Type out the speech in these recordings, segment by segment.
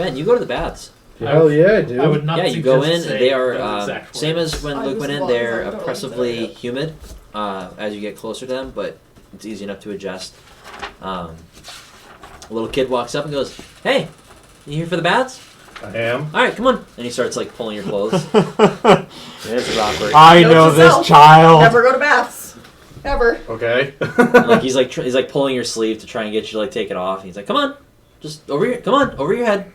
Ben, you go to the baths. Hell yeah, I do. I would not. Yeah, you go in. suggest They are those exact same words. as when I Luke just went in. was, They're I totally oppressively said it. humid as you get closer to them, but it's easy enough to adjust. A little kid walks up and goes, "Hey, you here for the baths? I am. All right, come on." And he starts like pulling your clothes. This is awkward. I Note know to this self, child. Never go to baths. Ever. Okay. Like he's like pulling your sleeve to try and get you to like take it off. And he's like, "Come on, just over here. Come on, over your head.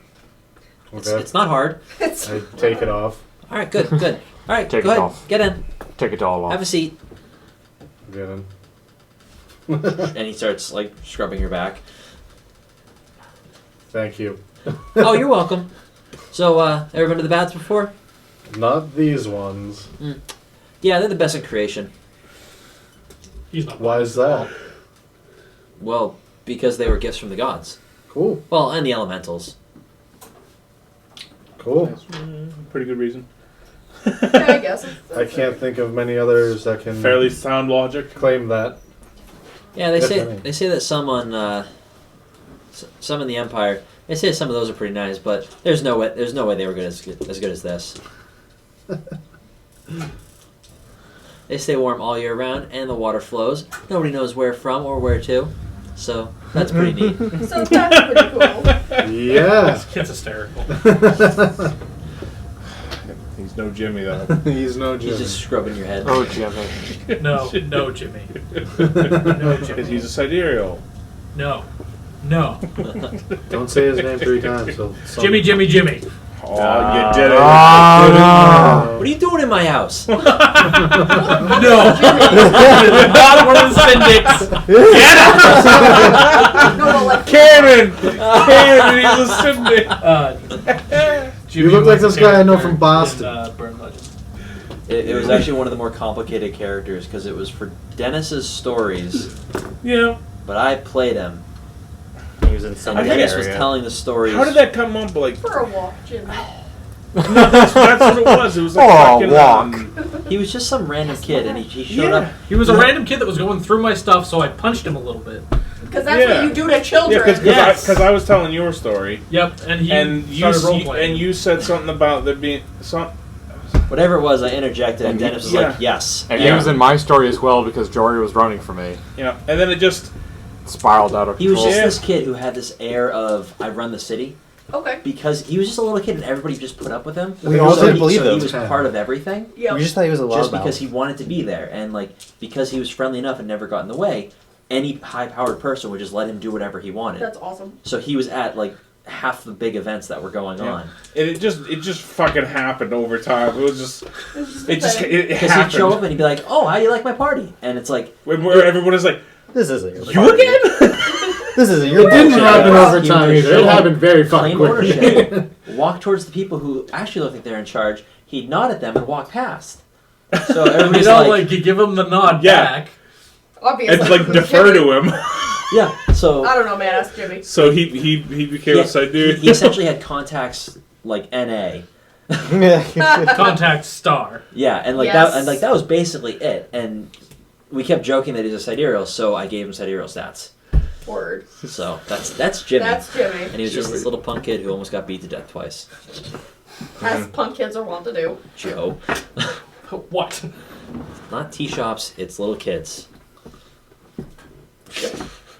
Okay. It's not hard." It's I take it off. All right, good, good. All right, Take go it ahead, off. get in, Take it all have a off. seat. Get in. And he starts like scrubbing your back. Thank you. Oh, you're welcome. So, ever been to the baths before? Not these ones. Yeah, they're the best in creation. He's not. Why is that? Well, because they were gifts from the gods. Cool. Well, and the elementals. Cool. Pretty good reason. yeah, I guess. I can't think of many others that can Fairly sound logic. claim that. Yeah, they If say any. they say that some on some in the Empire. They say some of those are pretty nice, but there's no way they were good as good as this. They stay warm all year round, and the water flows. Nobody knows where from or where to, so that's pretty neat. So that's pretty cool. Yeah. This kid's hysterical. He's no Jimmy though. He's no He's Jimmy. just scrubbing your head. Oh, Jimmy. No, no, Jimmy. No, Because Jimmy. he's a sidereal. No, no. Don't say his name 3 times. Jimmy, Jimmy, Jimmy. Oh, you did it. Oh, What are you doing in my house? No. Not one of the syndics. No, but like Cannon! Cannon, he's a syndic. You look like this guy I know from Boston. Burn Legend. It was actually one of the more complicated characters because it was for Dennis's stories, Yeah. but I played him. He was in And some Dennis was area. telling the stories. How did that come up? Like, for a walk, Jimmy. that's what it was. It was like Oh, fucking, walk. He was just some random kid, and he showed up. He was a random kid that was going through my stuff, so I punched him a little bit. Because that's Yeah. what you do to children. Yeah, because I was telling your story, Yep, and he and started role-playing. you said something about there being some. Whatever it was, I interjected, and Dennis was like, "Yes." And Yeah. he was in my story as well because Jory was running for me. Yeah, and then it just. Spiraled out of He was control. just Yeah. this kid who had this air of "I run the city" Okay. because he was just a little kid, and everybody just put up with him. We all didn't believe so him. he was part of everything. Yeah. We just thought he was a Just loudmouth. because he wanted to be there, and like because he was friendly enough and never got in the way, any high-powered person would just let him do whatever he wanted. That's awesome. So he was at like half the big events that were going Yeah. on. And it just fucking happened over time. It was just. It Because happened. he'd show up and he'd be like, "Oh, how do you like my party?" And it's like, Where everyone is like, This isn't your you again? This isn't your It didn't bullshit. happen Yeah. over time He either. would It show up, happened very fucking claim quickly. ownership, walk towards the people who actually look like they're in charge. He'd nod at them and walk past. So You everybody's know, like, like, you give him the nod Yeah. back. Obviously. And like defer Jimmy. to him. yeah. So I don't know, man. Ask Jimmy. So he became yeah, a sidereal. he essentially had contacts like NA. Contact star. Yeah, and like Yes. that was basically it. And we kept joking that he's a sidereal, so I gave him sidereal stats. Word. So that's Jimmy. That's Jimmy. And he was just this little punk kid who almost got beat to death twice. As punk kids are wont to do. Joe. What? Not tea shops, it's little kids.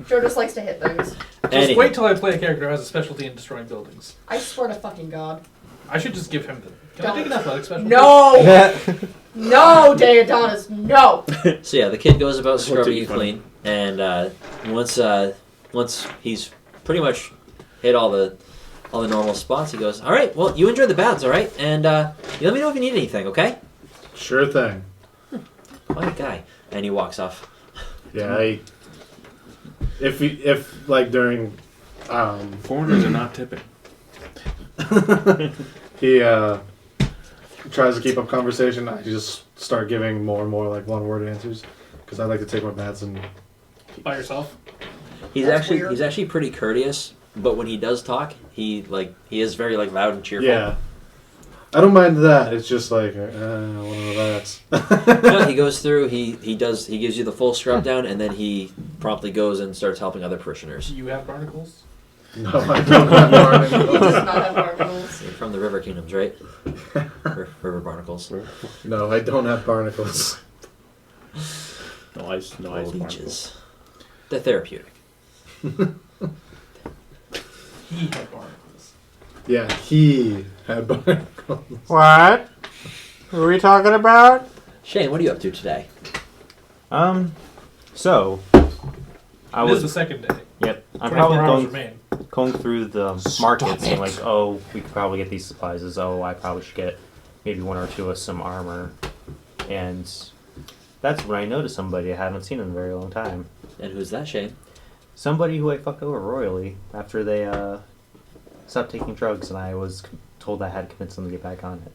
Joe just likes to hit things. Just wait till I play a character who has a specialty in destroying buildings. I swear to fucking God. I should just give him the. Can I take an athletics specialty? No! No, Deodatus, no! So yeah, the kid goes about scrubbing too you funny. clean, and once he's pretty much hit all the normal spots, he goes, "All right, well, you enjoy the baths, all right, and you let me know if you need anything, okay?" Sure thing. Quiet guy, and he walks off. Yeah, if like during Foreigners are not tipping. he tries to keep up conversation, I just start giving more and more like one-word answers because I like to take my baths and By yourself? He's That's weird. he's actually pretty courteous, but when he does talk, he is very like loud and cheerful. yeah. I don't mind that. It's just like one of that. No, he goes through. He gives you the full scrub down, and then he promptly goes and starts helping other parishioners. Do you have barnacles? No, I don't have He barnacles. does not have barnacles. You're from the River Kingdoms, right? River Barnacles. No, I don't have barnacles. Nice Leeches. They're therapeutic. He had barnacles. Yeah, he had barnacles. What? What are we talking about? Shane, what are you up to today? So I This is was. the second day. Yep. I'm 24 probably hours going remain. through the market, saying like, oh, we could probably get these supplies. As oh, I probably should get maybe one or two of some armor, and that's when I noticed somebody I haven't seen in a very long time. And who's that, Shane? Somebody who I fucked over royally after they stopped taking drugs, and I was told I had to convince them to get back on it.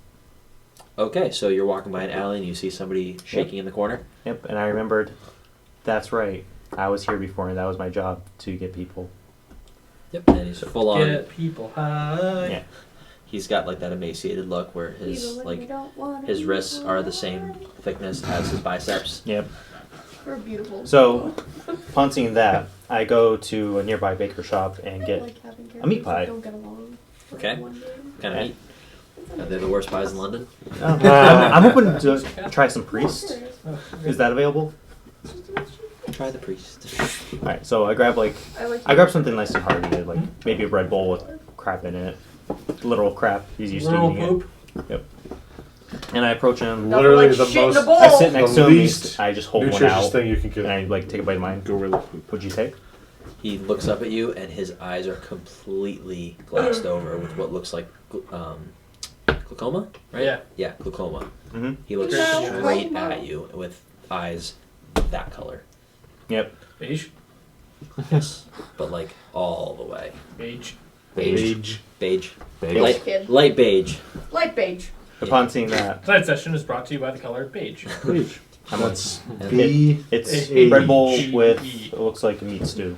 Okay, so you're walking by an alley and you see somebody shaking in the corner? Yep, and I remembered, that's right, I was here before, and that was my job, to get people. Yep. And he's full on. Get people high. Yeah. He's got like that emaciated look where his his wrists are the same thickness as his biceps. Yep. We're beautiful. So, upon seeing that, I go to a nearby baker shop and get a meat pie. Don't get along. Okay. Kind of neat. Are they the worst pies in London? I'm hoping to try some priest. Is that available? Try the priest. Alright, so I grab I grab something nice and hearty, like maybe a Red Bull with crap in it. Literal crap. He's used to Literal eating poop. it. Yep. And I approach him. Literally like the shit in most a bowl. I sit next the to him. least I just hold one nutritious out, thing you can and I get. like take a bite of mine. Gorilla. What'd you take? He looks up at you and his eyes are completely glassed over with what looks like glaucoma, right? Yeah. Yeah, glaucoma. Mm-hmm. He looks No. straight at you with eyes that color. Yep. Beige. Yes. But like all the way. Beige. Beige. Beige. Beige. Light, Kid. light beige. Light beige. Upon seeing that, Tonight's session is brought to you by the color beige. I'm like, That's And B. it's Beige. Red Bull with it looks like a meat stew.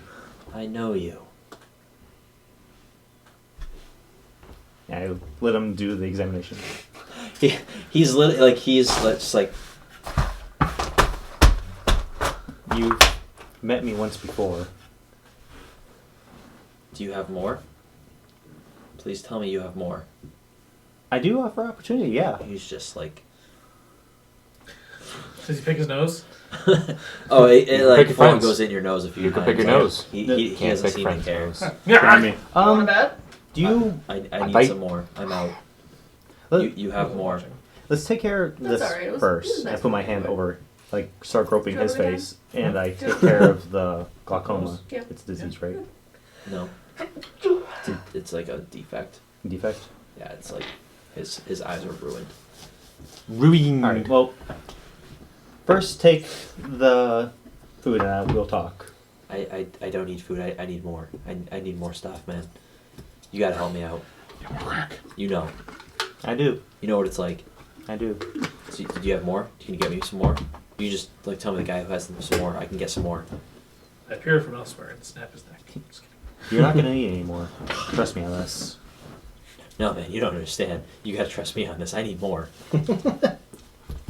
I know you. And I let him do the examination. He's literally like he's just like You've met me once before. do you have more? Please tell me you have more. I do offer opportunity, yeah. He's just like Does he pick his nose? oh, it pick like your phone friends. goes in your nose a few You times. can pick your Like, nose. He Can't hasn't pick seen any friends' care. nose. Yeah. me. Want to bet? Do you I need bite- some more. I'm out. let, You have more. let's take care of That's this alright, it was first. nice I put my of hand you. over, like start groping Do you his want it face, and I take care of the glaucoma. Yeah. It's a disease, right? No. It's like a defect. Defect. Yeah, it's like his eyes are ruined. Ruined. All right. Well, first take the food, and we'll talk. I don't need food. I need more. I need more stuff, man. You gotta help me out. You know. I do. You know what it's like. I do. So, do you have more? Can you get me some more? You just like tell me the guy who has some more. I can get some more. I appear from elsewhere and snap his neck. Just kidding. You're not gonna need any more. Trust me on this. No, man, you don't understand. You gotta trust me on this. I need more.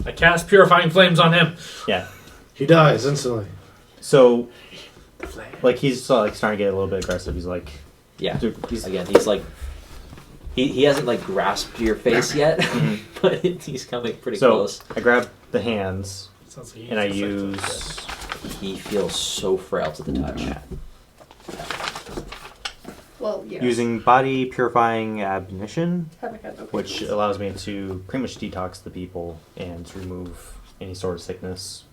I cast purifying flames on him. Yeah. He dies instantly. So, like he's like starting to get a little bit aggressive. He's like, Yeah. dude, he's Again, he's like he hasn't like grasped your face yet, but he's coming pretty so close. I grab the hands Sounds like he and I needs to suck use. He feels so frail to the touch. Well, yeah. Using body purifying admonition, Haven't had no which patience. allows me to pretty much detox the people and to remove any sort of sickness.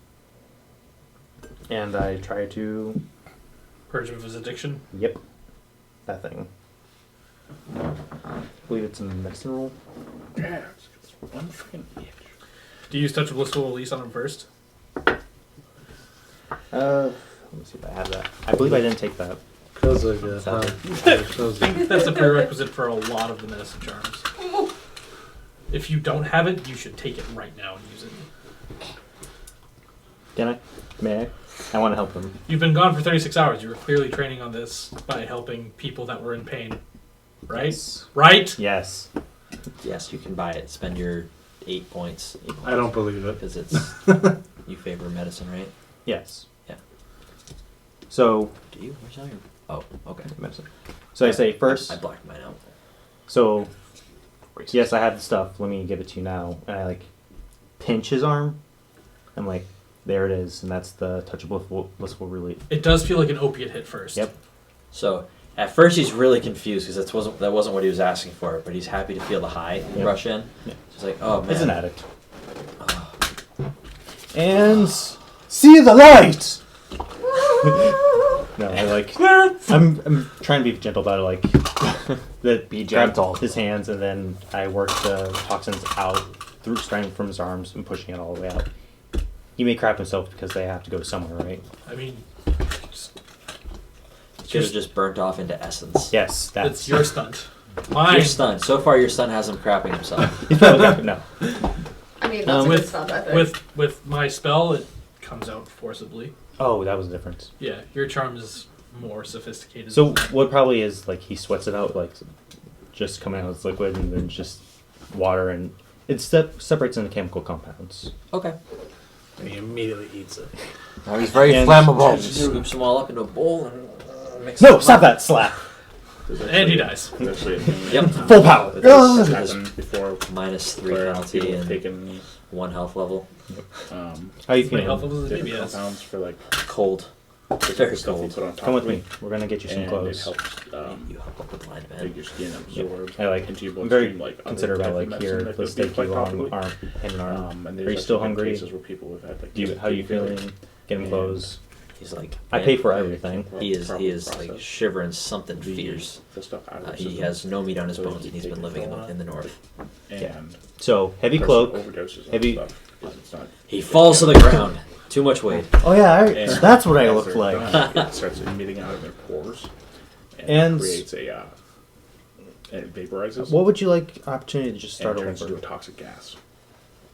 And I try to, purge him of his addiction. yep, that thing. I believe it's a medicine roll. Yeah, it's one freaking itch. Do you use touch of blissful release on him first? Let me see if I have that. I believe I didn't take that. Because of it. I think that's a prerequisite for a lot of the medicine charms. If you don't have it, you should take it right now and use it. Can I? May I? I want to help them. You've been gone for 36 hours. You were clearly training on this by helping people that were in pain. Right? Yes. Right? Yes. Yes, you can buy it. Spend your 8 points. I don't believe it. Because it's you favor medicine, right? Yes. Yeah. So, Do you? Where's all your? Oh, okay. medicine. So I say first. I blacked mine out. So yes, I have the stuff. Let me give it to you now. And I like pinch his arm. I'm like, there it is, and that's the touch of blissful relief. It does feel like an opiate hit first. Yep. So at first he's really confused because that wasn't what he was asking for, but he's happy to feel the high rush in. Yep. He's like, oh man. He's an addict. And see the light. No, I like. I'm trying to be gentle about it, like Be grab gentle. his hands, and then I work the toxins out through straining from his arms and pushing it all the way out. He may crap himself because they have to go somewhere, right? I mean, just, Should have just burnt off into essence. Yes, that's it's your stunt. Mine. Your stun. So far, your stun has him crapping himself. He's probably got, no. I mean, that's a good stunt, I think. With my spell, it comes out forcibly. Oh, that was the difference. Yeah, your charm is more sophisticated. So than that. what probably is like he sweats it out, like just coming out as liquid, and then just water, and it separates into chemical compounds. Okay. And he immediately eats it. Now he's very And- flammable. Scoops them all up into a bowl and mix No, them stop up. that slap. And he dies. There's actually a thing Yep. Full power. that Ah! has happened before -3 where penalty people have and taken 1 health level. How you My feeling? health level is a different BBS. compounds for like Cold. the Very stuff you cold. put on top Come with of me. it, We're gonna get you some and clothes. it helps You help up with blind make man. your skin absorb I like. into your I'm bloodstream. very Like other considerate about type of like medicine here. that Let's could be take you applied on properly. arm, hand in arm. And Are you there's still actually been hungry? cases where people have had like Do you, how you feeling? Getting And- clothes. He's like, I pay for everything. He is Properly like processed shivering something the- fierce. the stuff out of the He system. has no meat on his So bones, you and he's take been it living for a while. in the north. And So heavy there's cloak. overdoses on heavy- stuff, 'cause it's not- He falls to the ground. Too much weight. Oh yeah, And that's what I as look they're like. done, it starts emitting out of their pores And- creates it vaporizes What would you like opportunity to just start and turns into over? a toxic gas.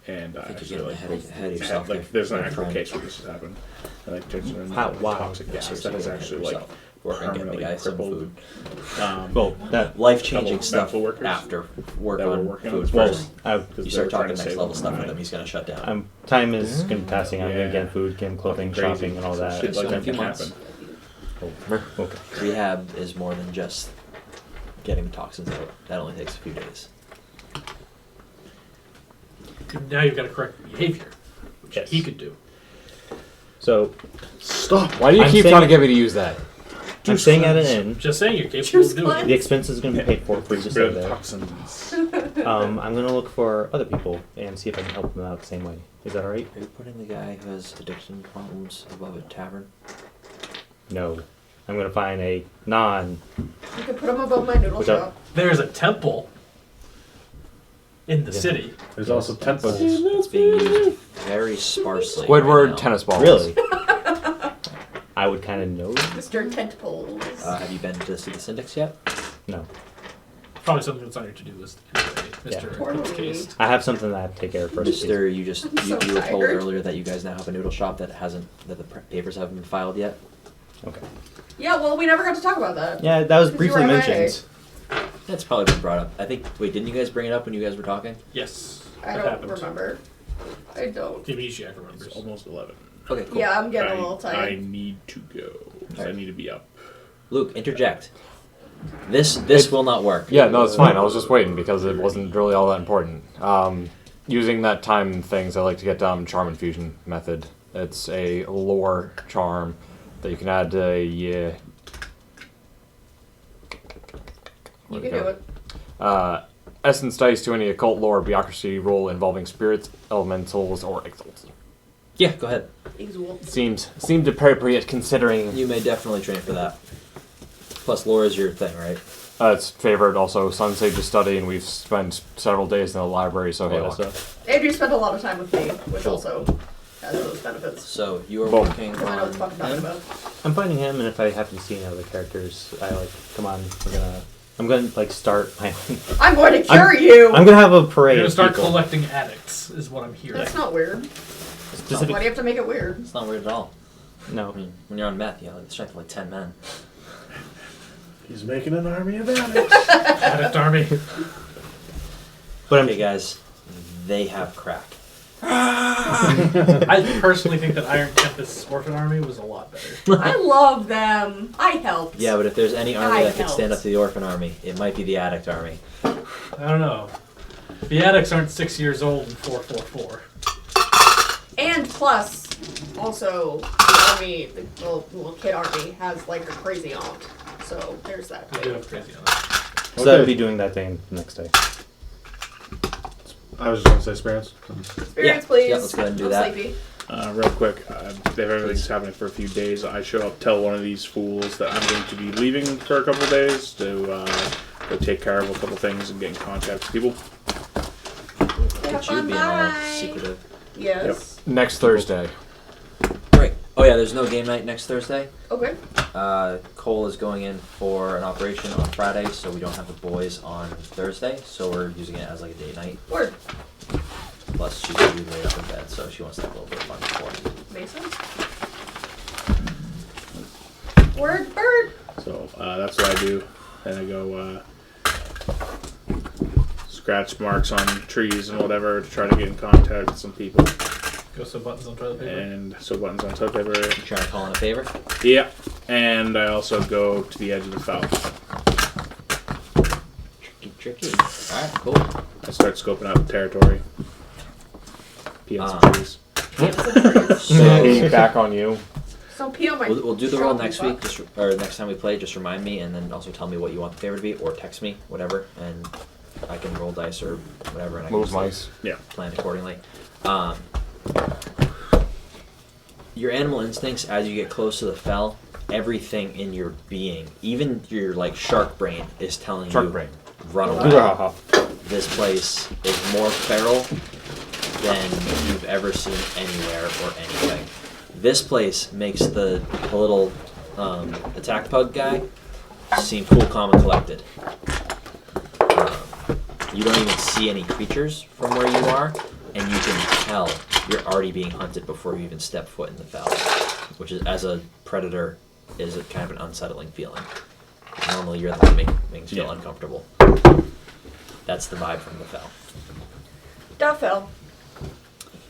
And I think actually, you're like, getting ahead of yourself. like there's an there, actual friend. case where this has happened. And like turns into Wow, a wow. toxic gas Seriously, that is you're ahead of actually like yourself. Work on getting the permanently guy some crippled. food. Well, that Life-changing Double stuff medical workers after work that were on working food on this well, first. I, because You they start were trying talking to next save level them stuff with from him, he's gonna shut down. time is gonna be passing. I'm gonna Yeah. get food, getting clothing, Fucking crazy. shopping, and all So that. shit So like in a that few can months. happen. Okay. Rehab is more than just getting the toxins out. That only takes a few days. Now you've got to correct behavior, which Yes. he could do. So Stop. Why do you I'm keep saying- trying to get me to use that? I'm staying at an inn. Just saying, you're capable Juice of doing cleanse. The it. expense is gonna be paid for you to stay Rid of there. toxins. I'm gonna look for other people and see if I can help them out the same way. Is that alright? Are you putting the guy who has addiction problems above a tavern? No. I'm gonna find a non. You could put him above my noodle What's up? shop. There's a temple in the Yeah. city. There's also temples. It's being used very sparsely. Squidward right now. tennis balls. Really? I would kind of know. Mr. Tentpoles. Have you been to see the Syndics yet? No. Probably something that's on your to-do list anyway, Yeah. Mr. Totally. Cook's case. I have something that I have to take care of first. Mister, you so you were told tired. earlier that you guys now have a noodle shop that the papers haven't been filed yet. Okay. Yeah, well, we never got to talk about that. Yeah, that was 'Cause you briefly were away. mentioned. That's probably been brought up. I think. Wait, didn't you guys bring it up when you guys were talking? Yes. I that don't happened. remember. I don't. The Amnesiac remembers. It's almost 11. Okay, cool. Yeah, I'm getting a little I tired. need to go. 'Cause I Alright. need to be up. Luke, interject. This will not work. Yeah, no, it's fine. I was just waiting because it wasn't really all that important. Using that time things, I like to get charm infusion method. It's a lore charm that you can add to a You can do it. essence dice to any occult lore bureaucracy roll involving spirits, elementals, or exalts. Yeah, go ahead. Exalt. Seemed appropriate considering You may definitely train for that. Plus, lore is your thing, right? it's favored also Sun Sage's study, and we've spent several days in the library, so hey, All look. that stuff. Andrew spent a lot of time with me, which also has those benefits. So you are Boom. working Because I know what the fuck I'm talking on. about. I'm finding him, and if I happen to see any other characters, I like, come on, I'm gonna like start my own. I'm going to cure you! I'm gonna have a parade. You're gonna of start people. collecting addicts, is what I'm hearing. That's not weird. Specific. Why do you have to make it weird? It's not weird at all. No. I mean, when you're on meth, you have like the strength of like 10 men. He's making an army of addicts. Addict army. But I'm Okay, guys, they have crack. I personally think that Iron Tempest's Orphan Army was a lot better. I love them. I helped. Yeah, but if there's any army I that could stand helped. up to the Orphan Army, it might be the Addict Army. I don't know. The addicts aren't 6 years old in 444. And plus, also, the army, the little kid army, has like a crazy aunt. So there's that. I do too. have crazy on that. So that would be doing that thing the next day. I was just gonna say spirits. Spirits, please. Yeah, let's go ahead and do I'm that. sleepy. Real quick, if everything's happening for a few days, I show up, tell one of these fools that I'm going to be leaving for a couple of days to go take care of a couple things and get in contact with people. Have Look at you fun, being all bye. secretive. Yes. Next Thursday. Right. Oh yeah, there's no game night next Thursday. Okay. Cole is going in for an operation on Friday, so we don't have the boys on Thursday. So we're using it as like a date night. Word. Plus, she's gonna be laid up in bed, so she wants to have a little bit of fun before. Makes sense. Word, bird. So that's what I do. And I go scratch marks on trees and whatever to try to get in contact with some people. Go sew buttons on toilet paper. And sew buttons on toilet paper. You trying to call in a favor? Yeah. And I also go to the edge of the fell. Tricky. Alright, cool. I start scoping out territory. Pee on some trees. So back on you. So pee on my. We'll do the roll Drop next me week, or next time we play. Just remind me, and then also tell me what you want the favor to be, or text me, whatever, and I can roll dice or whatever, and I can Move just, mice. plan accordingly. Your animal instincts, as you get close to the fell, everything in your being, even your like shark brain, is telling Shark you, brain. run away. This place is more feral than you've ever seen anywhere or anything. This place makes the little attack pug guy seem cool, calm, and collected. You don't even see any creatures from where you are, and you can tell you're already being hunted before you even step foot in the fell, which is, as a predator, is a kind of an unsettling feeling. Normally you're the one making you feel uncomfortable. That's the vibe from the fell. Da fell.